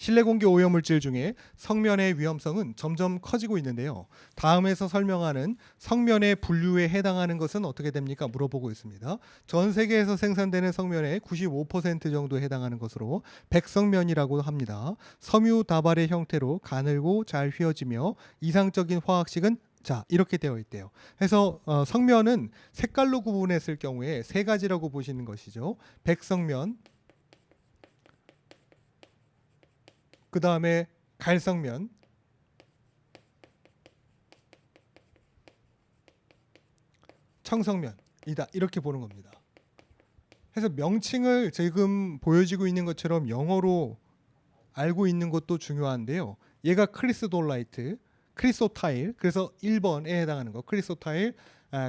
실내 공기 오염물질 중에 성면의 위험성은 점점 커지고 있는데요. 다음에서 설명하는 성면의 분류에 해당하는 것은 어떻게 됩니까? 물어보고 있습니다. 전 세계에서 생산되는 성면의 95% 정도에 해당하는 것으로 백성면이라고 합니다. 섬유 다발의 형태로 가늘고 잘 휘어지며 이상적인 화학식은 자 이렇게 되어 있대요. 그래서 성면은 색깔로 구분했을 경우에 세 가지라고 보시는 것이죠. 백성면, 그 다음에 갈성면, 청성면이다 이렇게 보는 겁니다. 그래서 명칭을 지금 보여지고 있는 것처럼 영어로 알고 있는 것도 중요한데요. 얘가 크리스돌라이트, 크리소타일, 그래서 1번에 해당하는 거 크리소타일,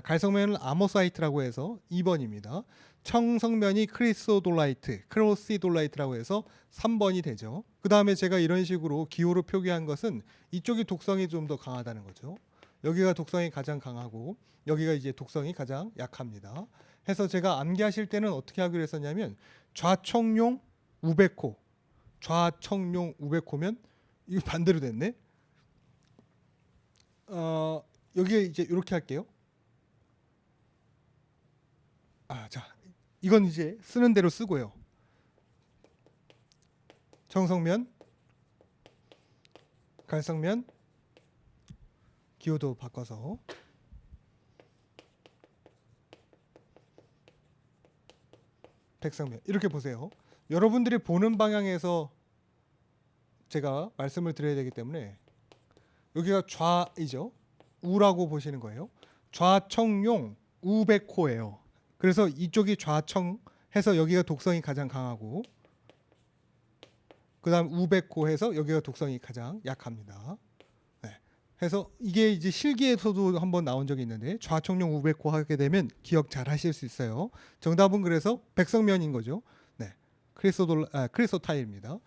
갈성면은 아모사이트라고 해서 2번입니다. 청성면이 크리소돌라이트, 크로시돌라이트라고 해서 3번이 되죠. 그 다음에 제가 이런 식으로 기호로 표기한 것은 이쪽이 독성이 좀 더 강하다는 거죠. 여기가 독성이 가장 강하고 여기가 이제 독성이 가장 약합니다. 해서 제가 암기하실 때는 어떻게 하기로 했었냐면 좌청룡 우백호, 좌청룡 우백호면 이거 반대로 됐네. 여기에 이제 이렇게 할게요. 자 이건 이제 쓰는 대로 쓰고요. 청성면, 갈성면, 기호도 바꿔서 백성면 이렇게 보세요. 여러분들이 보는 방향에서 제가 말씀을 드려야 되기 때문에 여기가 좌이죠. 우라고 보시는 거예요. 좌청룡 우백호예요. 그래서 이쪽이 좌청 해서 여기가 독성이 가장 강하고 그다음 우백호 해서 여기가 독성이 가장 약합니다. 네. 해서 이게 이제 실기에서도 한번 나온 적이 있는데 좌청룡 우백호 하게 되면 기억 잘 하실 수 있어요. 정답은 그래서 백성면인 거죠. 네. 크리소타일입니다.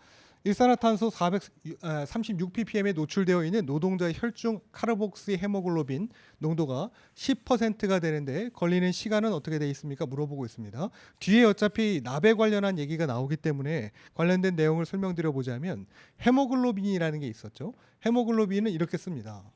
일산화탄소 436ppm에 노출되어 있는 노동자의 혈중 카르복시 헤모글로빈 농도가 10%가 되는데 걸리는 시간은 어떻게 되어 있습니까? 물어보고 있습니다. 뒤에 어차피 납에 관련한 얘기가 나오기 때문에 관련된 내용을 설명드려 보자면 헤모글로빈이라는 게 있었죠. 헤모글로빈은 이렇게 씁니다.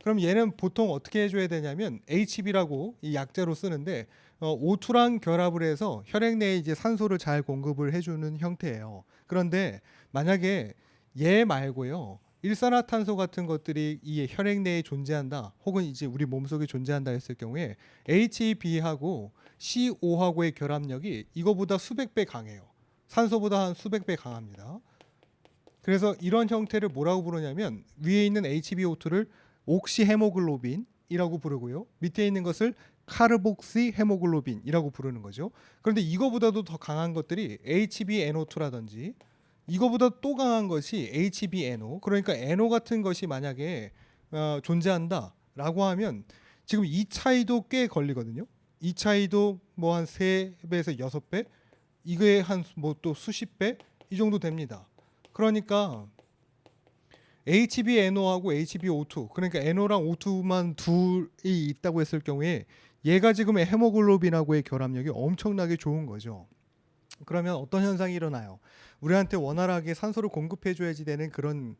그럼 얘는 보통 어떻게 해줘야 되냐면 HB라고 이 약자로 쓰는데 O2랑 결합을 해서 혈액 내에 이제 산소를 잘 공급을 해주는 형태예요. 그런데 만약에 얘 말고요 일산화탄소 같은 것들이 이 혈액 내에 존재한다, 혹은 이제 우리 몸속에 존재한다 했을 경우에 HB하고 CO하고의 결합력이 이거보다 수백 배 강해요. 산소보다 한 수백 배 강합니다. 그래서 이런 형태를 뭐라고 부르냐면 위에 있는 HbO2를 옥시 헤모글로빈이라고 부르고요. 밑에 있는 것을 카르복시 헤모글로빈이라고 부르는 거죠. 그런데 이거보다도 더 강한 것들이 HbNO2라든지 이거보다 또 강한 것이 HbNO. 그러니까 NO 같은 것이 만약에 존재한다라고 하면 지금 이 차이도 꽤 걸리거든요. 이 차이도 뭐 한 3배에서 6배, 이거에 한 뭐 또 수십 배 이 정도 됩니다. 그러니까 HbNO하고 HbO2, 그러니까 NO랑 O2만 둘이 있다고 했을 경우에 얘가 지금 헤모글로빈하고의 결합력이 엄청나게 좋은 거죠. 그러면 어떤 현상이 일어나요? 우리한테 원활하게 산소를 공급해줘야지 되는 그런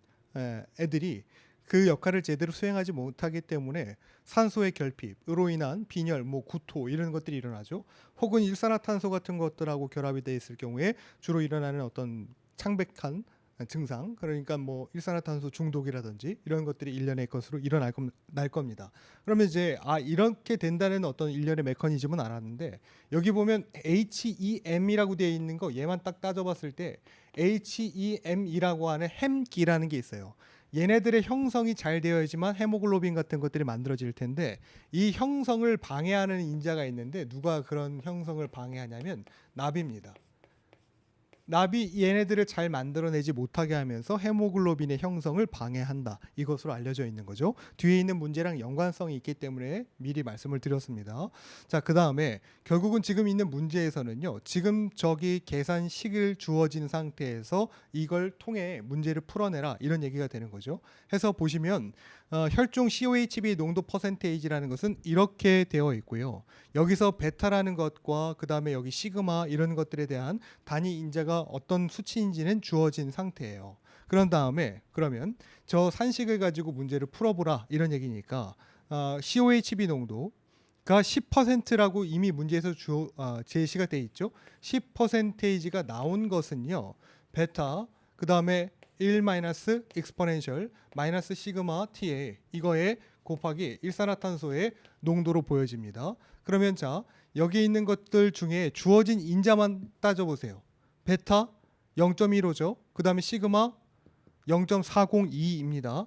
애들이 그 역할을 제대로 수행하지 못하기 때문에 산소의 결핍으로 인한 빈혈, 뭐 구토 이런 것들이 일어나죠. 혹은 일산화탄소 같은 것들하고 결합이 돼 있을 경우에 주로 일어나는 어떤 창백한 증상, 그러니까 뭐 일산화탄소 중독이라든지 이런 것들이 일련의 것으로 일어날 겁니다. 그러면 이제 이렇게 된다는 어떤 일련의 메커니즘은 알았는데 여기 보면 HEM이라고 되어 있는 거 얘만 딱 따져봤을 때 HEM이라고 하는 햄기라는 게 있어요. 얘네들의 형성이 잘 되어야지만 헤모글로빈 같은 것들이 만들어질 텐데 이 형성을 방해하는 인자가 있는데 누가 그런 형성을 방해하냐면 납입니다. 납이 얘네들을 잘 만들어내지 못하게 하면서 헤모글로빈의 형성을 방해한다. 이것으로 알려져 있는 거죠. 뒤에 있는 문제랑 연관성이 있기 때문에 미리 말씀을 드렸습니다. 자, 그 다음에 결국은 지금 있는 문제에서는요. 지금 저기 계산식을 주어진 상태에서 이걸 통해 문제를 풀어내라 이런 얘기가 되는 거죠. 해서 보시면 혈중 COHB 농도 퍼센테이지라는 것은 이렇게 되어 있고요. 여기서 베타라는 것과 그 다음에 여기 시그마 이런 것들에 대한 단위 인자가 어떤 수치인지는 주어진 상태예요. 그런 다음에 그러면 저 산식을 가지고 문제를 풀어보라 이런 얘기니까 COHB 농도가 10%라고 이미 문제에서 제시가 돼 있죠. 10%가 나온 것은요. 베타 그 다음에 1 마이너스 익스포넨셜 마이너스 시그마 t에 이거에 곱하기 일산화탄소의 농도로 보여집니다. 그러면 자 여기 있는 것들 중에 주어진 인자만 따져보세요. 베타 0.15죠. 그 다음에 시그마 0.402입니다.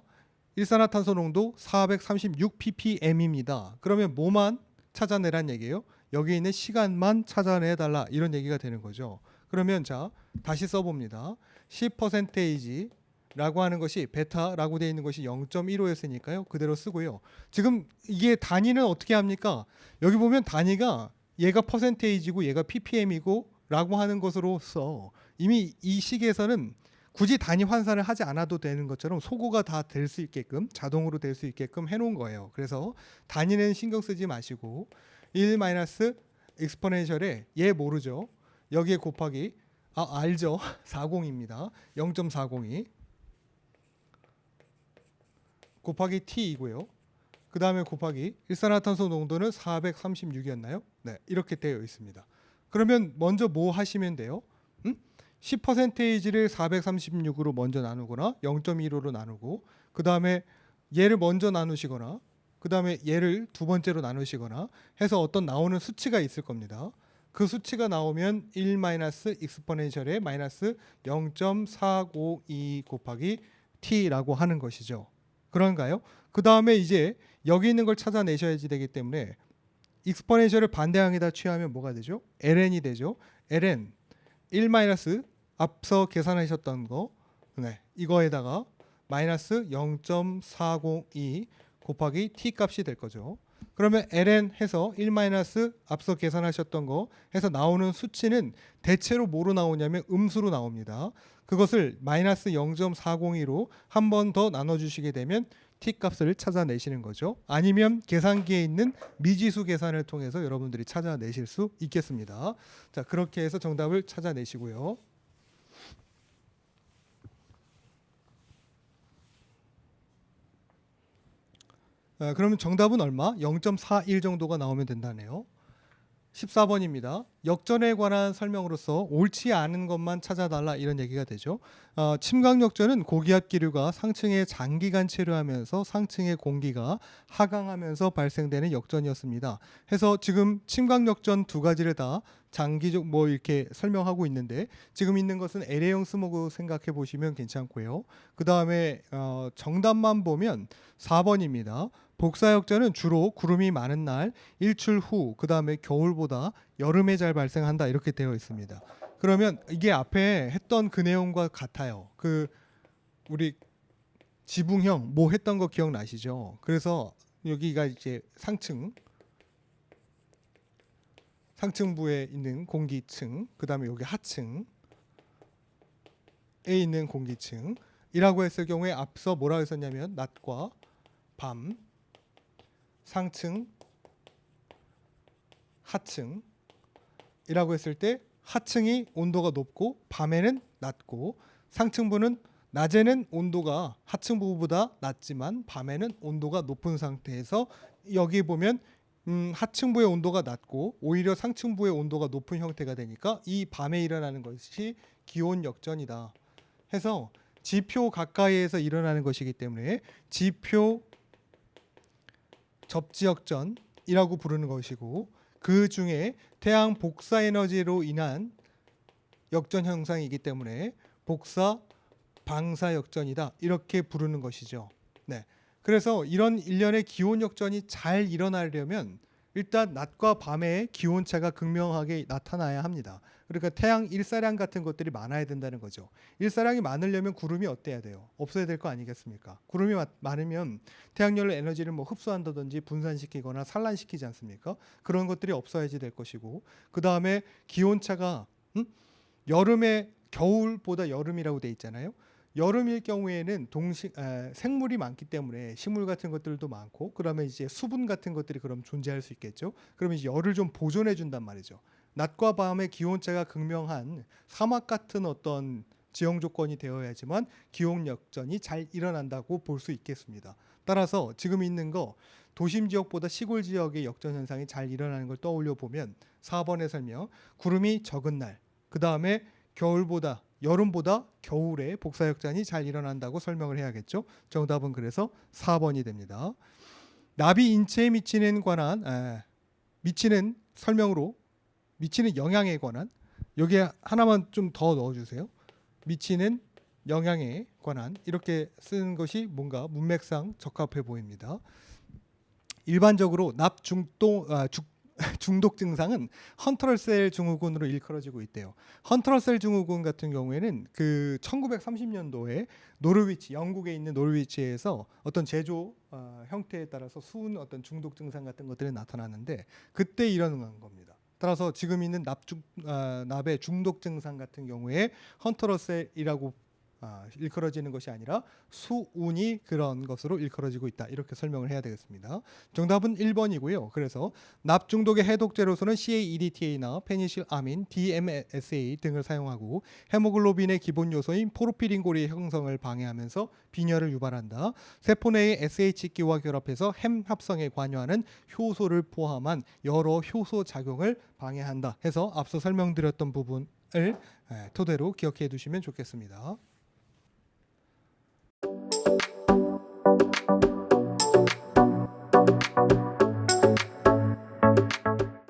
일산화탄소 농도 436 ppm입니다. 그러면 뭐만 찾아내란 얘기예요? 여기 있는 시간만 찾아내달라 이런 얘기가 되는 거죠. 그러면 자 다시 써봅니다. 10%라고 하는 것이 베타라고 되어 있는 것이 0.15였으니까요. 그대로 쓰고요. 지금 이게 단위는 어떻게 합니까? 여기 보면 단위가 얘가 퍼센테이지고 얘가 ppm이고 라고 하는 것으로서 이미 이 식에서는 굳이 단위 환산을 하지 않아도 되는 것처럼 소거가 다 될 수 있게끔 자동으로 될 수 있게끔 해놓은 거예요. 그래서 단위는 신경 쓰지 마시고 1 마이너스 익스포넨셜에 얘 모르죠. 여기에 곱하기 알죠. 40입니다. 0.402 곱하기 t이고요. 그 다음에 곱하기 일산화탄소 농도는 436이었나요? 네, 이렇게 되어 있습니다. 그러면 먼저 뭐 하시면 돼요? 10%를 436으로 먼저 나누거나 0.15로 나누고 그 다음에 얘를 먼저 나누시거나 그 다음에 얘를 두 번째로 나누시거나 해서 어떤 나오는 수치가 있을 겁니다. 그 수치가 나오면 1 마이너스 익스포넨셜에 마이너스 0.452 곱하기 t라고 하는 것이죠. 그런가요? 그 다음에 이제 여기 있는 걸 찾아내셔야지 되기 때문에 익스포넨셜을 반대항에다 취하면 뭐가 되죠? ln이 되죠. ln 1 마이너스 앞서 계산하셨던 거 이거에다가 마이너스 0.402 곱하기 t 값이 될 거죠. 그러면 ln 해서 1 마이너스 앞서 계산하셨던 거 해서 나오는 수치는 대체로 뭐로 나오냐면 음수로 나옵니다. 그것을 마이너스 0.402로 한 번 더 나눠주시게 되면 t 값을 찾아내시는 거죠. 아니면 계산기에 있는 미지수 계산을 통해서 여러분들이 찾아내실 수 있겠습니다. 자, 그렇게 해서 정답을 찾아내시고요. 그러면 정답은 얼마? 0.41 정도가 나오면 된다네요. 14번입니다. 역전에 관한 설명으로서 옳지 않은 것만 찾아달라 이런 얘기가 되죠. 침강역전은 고기압 기류가 상층에 장기간 체류하면서 상층의 공기가 하강하면서 발생되는 역전이었습니다. 해서 지금 침강역전 두 가지를 다 장기적 뭐 이렇게 설명하고 있는데 지금 있는 것은 LA형 스모그 생각해 보시면 괜찮고요. 그 다음에 정답만 보면 4번입니다. 복사역전은 주로 구름이 많은 날, 일출 후, 그 다음에 겨울보다 여름에 잘 발생한다 이렇게 되어 있습니다. 그러면 이게 앞에 했던 그 내용과 같아요. 그 우리 지붕형 뭐 했던 거 기억나시죠? 그래서 여기가 이제 상층부에 있는 공기층, 그 다음에 여기 하층에 있는 공기층이라고 했을 경우에 앞서 뭐라고 했었냐면 낮과 밤, 상층, 하층이라고 했을 때 하층이 온도가 높고 밤에는 낮고 상층부는 낮에는 온도가 하층부보다 낮지만 밤에는 온도가 높은 상태에서 여기 보면 하층부의 온도가 낮고 오히려 상층부의 온도가 높은 형태가 되니까 이 밤에 일어나는 것이 기온 역전이다 해서 지표 가까이에서 일어나는 것이기 때문에 지표 접지역전이라고 부르는 것이고 그 중에 태양 복사 에너지로 인한 역전 현상이기 때문에 복사 방사 역전이다 이렇게 부르는 것이죠. 네. 그래서 이런 일련의 기온 역전이 잘 일어나려면 일단 낮과 밤의 기온차가 극명하게 나타나야 합니다. 그러니까 태양 일사량 같은 것들이 많아야 된다는 거죠. 일사량이 많으려면 구름이 어때야 돼요? 없어야 될 거 아니겠습니까? 구름이 많으면 태양열 에너지를 뭐 흡수한다든지 분산시키거나 산란시키지 않습니까? 그런 것들이 없어야지 될 것이고 그 다음에 기온차가 여름에 겨울보다 여름이라고 돼 있잖아요. 여름일 경우에는 생물이 많기 때문에 식물 같은 것들도 많고 그러면 이제 수분 같은 것들이 그럼 존재할 수 있겠죠. 그러면 이제 열을 좀 보존해 준단 말이죠. 낮과 밤의 기온차가 극명한 사막 같은 어떤 지형 조건이 되어야지만 기온 역전이 잘 일어난다고 볼 수 있겠습니다. 따라서 지금 있는 거 도심 지역보다 시골 지역의 역전 현상이 잘 일어나는 걸 떠올려 보면 4번의 설명, 구름이 적은 날, 그 다음에 여름보다 겨울에 복사역전이 잘 일어난다고 설명을 해야겠죠. 정답은 그래서 4번이 됩니다. 나비 인체에 미치는 설명으로 미치는 영향에 관한, 여기에 하나만 좀 더 넣어주세요. 미치는 영향에 관한, 이렇게 쓰는 것이 뭔가 문맥상 적합해 보입니다. 일반적으로 중독 증상은 헌터러셀 증후군으로 일컬어지고 있대요. 헌터러셀 증후군 같은 경우에는 그 1930년도에 영국에 있는 노르위치에서 어떤 제조 형태에 따라서 수은 어떤 중독 증상 같은 것들이 나타나는데 그때 일어난 겁니다. 따라서 지금 있는 납의 중독 증상 같은 경우에 헌터러셀이라고 일컬어지는 것이 아니라 수운이 그런 것으로 일컬어지고 있다. 이렇게 설명을 해야 되겠습니다. 정답은 1번이고요. 그래서 납 중독의 해독제로서는 CaEDTA나 페니실아민, DMSA 등을 사용하고 헤모글로빈의 기본 요소인 포르피린 고리의 형성을 방해하면서 빈혈을 유발한다. 세포 내의 SH기와 결합해서 햄 합성에 관여하는 효소를 포함한 여러 효소 작용을 방해한다. 해서 앞서 설명드렸던 부분을 토대로 기억해 두시면 좋겠습니다.